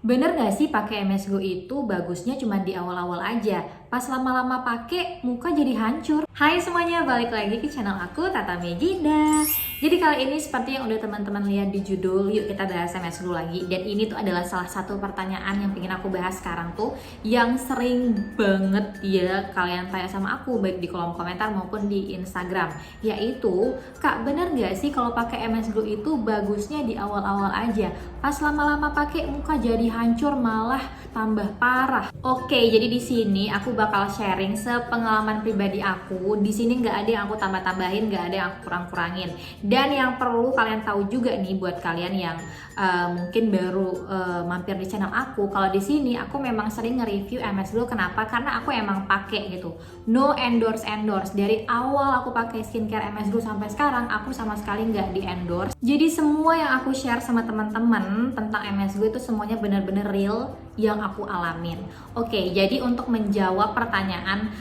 Bener gak sih pakai MS Glow itu bagusnya cuma di awal-awal aja? Pas lama-lama pakai muka jadi hancur. Hai semuanya, balik lagi ke channel aku Tata Meginda. Jadi kali ini seperti yang udah teman-teman lihat di judul, yuk kita bahas MS Glow lagi. Dan ini tuh adalah salah satu pertanyaan yang pengen aku bahas sekarang tuh, yang sering banget ya kalian tanya sama aku baik di kolom komentar maupun di Instagram. Yaitu, Kak bener gak sih kalau pakai MS Glow itu bagusnya di awal-awal aja? Pas lama-lama pakai muka jadi hancur malah tambah parah. Oke, jadi di sini aku bakal sharing sepengalaman pribadi aku. Di sini nggak ada yang aku tambah-tambahin, nggak ada yang aku kurang-kurangin. Dan yang perlu kalian tahu juga nih buat kalian yang mungkin baru mampir di channel aku, kalau di sini aku memang sering nge-review MS Glow. Kenapa? Karena aku emang pakai gitu. No endorse. Dari awal aku pakai skincare MS Glow sampai sekarang aku sama sekali nggak di endorse. Jadi semua yang aku share sama teman-teman tentang MS Glow itu semuanya benar-benar real yang aku alamin. Oke, jadi untuk menjawab pertanyaan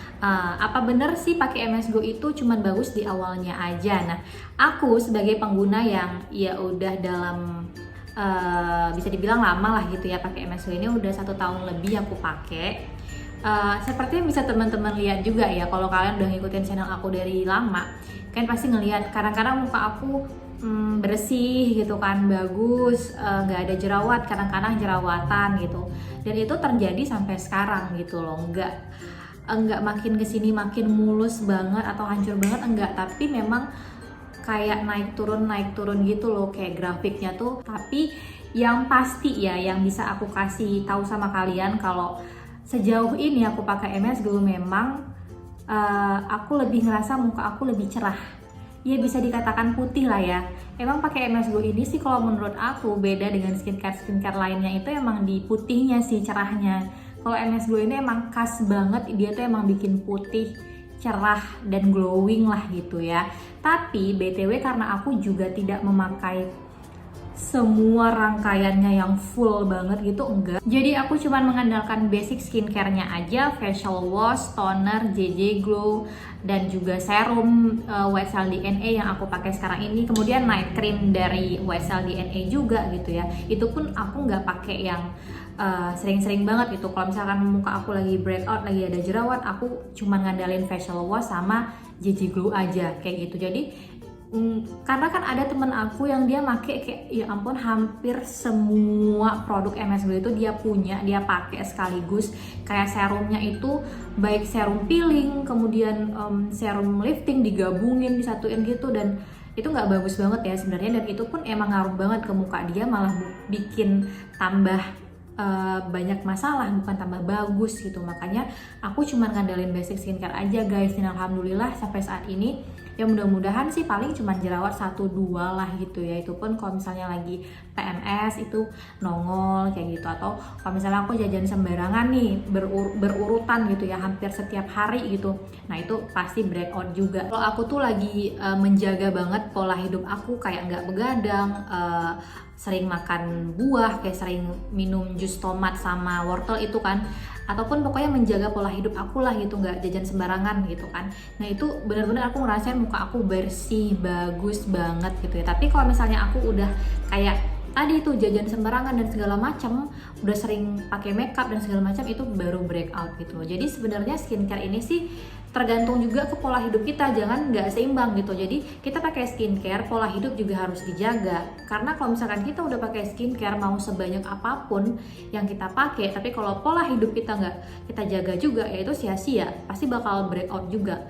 apa bener sih pakai MS Glow itu cuman bagus di awalnya aja. Nah, aku sebagai pengguna yang ya udah dalam bisa dibilang lama lah gitu ya pakai MS Glow ini, udah 1 tahun lebih aku pakai. Seperti yang bisa teman-teman lihat juga ya, kalau kalian udah ngikutin channel aku dari lama, kan pasti ngelihat kadang-kadang muka aku bersih gitu kan, bagus, nggak ada jerawat, kadang-kadang jerawatan gitu. Dan itu terjadi sampai sekarang gitu loh, nggak makin kesini makin mulus banget atau hancur banget, enggak, tapi memang kayak naik turun gitu loh kayak grafiknya tuh. Tapi yang pasti ya, yang bisa aku kasih tahu sama kalian, kalau sejauh ini aku pakai MS Glow memang aku lebih ngerasa muka aku lebih cerah. Ya bisa dikatakan putih lah ya. Emang pakai MS Glow ini sih kalau menurut aku beda dengan skincare lainnya, itu emang di putihnya sih, cerahnya. Kalau MS Glow ini emang khas banget, dia tuh emang bikin putih, cerah, dan glowing lah gitu ya. Tapi BTW karena aku juga tidak memakai semua rangkaiannya yang full banget gitu, enggak. Jadi aku cuma mengandalkan basic skincare-nya aja, facial wash, toner, JJ Glow, dan juga serum White Cell DNA yang aku pakai sekarang ini. Kemudian night cream dari White Cell DNA juga gitu ya. Itu pun aku nggak pakai yang sering-sering banget itu. Kalau misalkan muka aku lagi breakout, lagi ada jerawat, aku cuma ngandalin facial wash sama JJ Glow aja kayak gitu. Jadi karena kan ada temen aku yang dia make kayak ya ampun hampir semua produk MS Glow itu dia punya, dia pakai sekaligus. Kayak serumnya itu baik serum peeling, kemudian serum lifting digabungin, disatuin gitu, dan itu nggak bagus banget ya sebenarnya. Dan itu pun emang ngaruh banget ke muka dia, malah bikin tambah banyak masalah, bukan tambah bagus gitu. Makanya aku cuma ngandalin basic skincare aja guys, dan alhamdulillah sampai saat ini ya mudah-mudahan sih paling cuma jerawat 1-2 lah gitu ya. Itu pun kalau misalnya lagi PMS itu nongol kayak gitu, atau kalau misalnya aku jajan sembarangan nih berurutan gitu ya hampir setiap hari gitu, nah itu pasti breakout juga. Kalau aku tuh lagi menjaga banget pola hidup aku, kayak nggak begadang, sering makan buah, kayak sering minum jus tomat sama wortel itu kan, ataupun pokoknya menjaga pola hidup aku lah gitu, nggak jajan sembarangan gitu kan. Nah itu benar-benar aku ngerasain muka aku bersih, bagus banget gitu ya. Tapi kalau misalnya aku udah kayak tadi itu jajan sembarangan dan segala macam, udah sering pakai makeup dan segala macam, itu baru breakout gitu loh. Jadi sebenarnya skincare ini sih tergantung juga ke pola hidup kita, jangan nggak seimbang gitu. Jadi kita pakai skincare, pola hidup juga harus dijaga. Karena kalau misalkan kita udah pakai skincare mau sebanyak apapun yang kita pakai, tapi kalau pola hidup kita nggak kita jaga juga, ya itu sia-sia, pasti bakal breakout juga.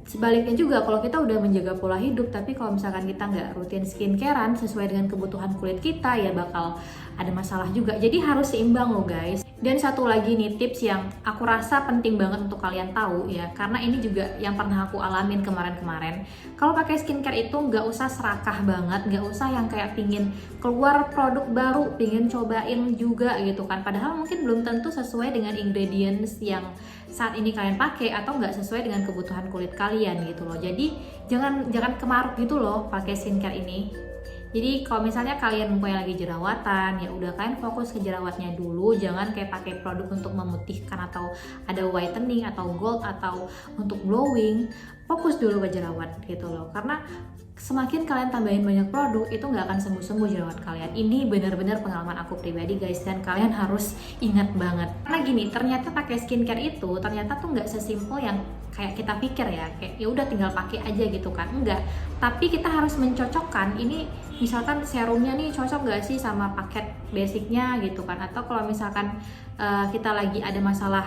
Sebaliknya juga, kalau kita udah menjaga pola hidup tapi kalau misalkan kita nggak rutin skincarean sesuai dengan kebutuhan kulit kita, ya bakal ada masalah juga. Jadi harus seimbang loh guys. Dan satu lagi nih tips yang aku rasa penting banget untuk kalian tahu ya, karena ini juga yang pernah aku alamin kemarin-kemarin. Kalau pakai skincare itu nggak usah serakah banget, nggak usah yang kayak pingin keluar produk baru, pingin cobain juga gitu kan. Padahal mungkin belum tentu sesuai dengan ingredients yang saat ini kalian pakai, atau nggak sesuai dengan kebutuhan kulit kalian gitu loh. Jadi jangan kemaruk gitu loh pakai skincare ini. Jadi kalau misalnya kalian mukanya lagi jerawatan, ya udah kalian fokus ke jerawatnya dulu, jangan kayak pakai produk untuk memutihkan atau ada whitening atau gold atau untuk glowing. Fokus dulu ke jerawat gitu loh. Karena semakin kalian tambahin banyak produk, itu nggak akan sembuh-sembuh jerawat kalian. Ini benar-benar pengalaman aku pribadi guys, dan kalian harus ingat banget. Karena gini, ternyata pakai skincare itu ternyata tuh nggak sesimpel yang kayak kita pikir ya, kayak ya udah tinggal pakai aja gitu kan, enggak. Tapi kita harus mencocokkan, ini misalkan serumnya nih cocok nggak sih sama paket basicnya gitu kan, atau kalau misalkan kita lagi ada masalah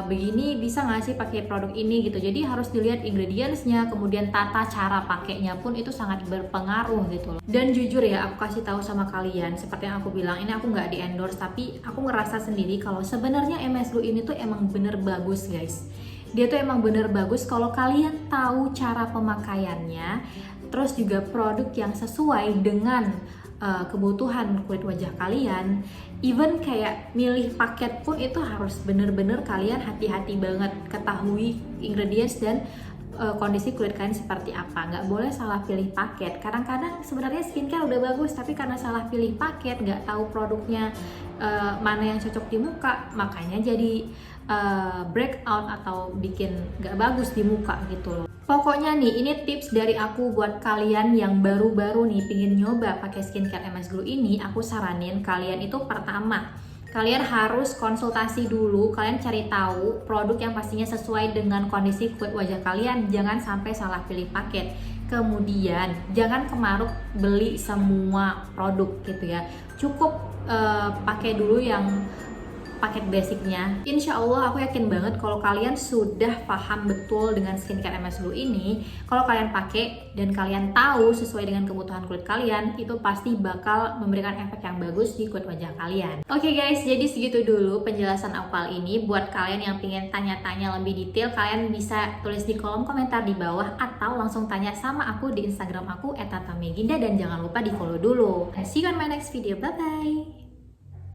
begini, bisa nggak sih pakai produk ini gitu. Jadi harus dilihat ingredientsnya, kemudian tata cara pakainya pun itu sangat berpengaruh gitu loh. Dan jujur ya, aku kasih tahu sama kalian, seperti yang aku bilang, ini aku nggak di endorse, tapi aku ngerasa sendiri kalau sebenarnya MS Glow ini tuh emang bener bagus guys. Dia tuh emang bener bagus kalau kalian tahu cara pemakaiannya, terus juga produk yang sesuai dengan kebutuhan kulit wajah kalian. Even kayak milih paket pun itu harus bener-bener kalian hati-hati banget, ketahui ingredients dan kondisi kulit kalian seperti apa. Nggak boleh salah pilih paket. Kadang-kadang sebenarnya skincare udah bagus, tapi karena salah pilih paket, nggak tahu produknya mana yang cocok di muka, makanya jadi breakout atau bikin nggak bagus di muka gitu loh. Pokoknya nih, ini tips dari aku buat kalian yang baru-baru nih pingin nyoba pakai skincare MS Glow ini. Aku saranin kalian itu pertama, kalian harus konsultasi dulu, kalian cari tahu produk yang pastinya sesuai dengan kondisi kulit wajah kalian, jangan sampai salah pilih paket. Kemudian jangan kemaruk beli semua produk gitu ya, cukup pakai dulu yang paket basicnya. Insya Allah aku yakin banget kalau kalian sudah paham betul dengan skincare MS Glow ini, kalau kalian pakai dan kalian tahu sesuai dengan kebutuhan kulit kalian, itu pasti bakal memberikan efek yang bagus di kulit wajah kalian. Oke guys, jadi segitu dulu penjelasan aku kali ini. Buat kalian yang pengen tanya-tanya lebih detail, kalian bisa tulis di kolom komentar di bawah atau langsung tanya sama aku di Instagram aku @tatameginda, dan jangan lupa di follow dulu. See you on my next video, bye bye.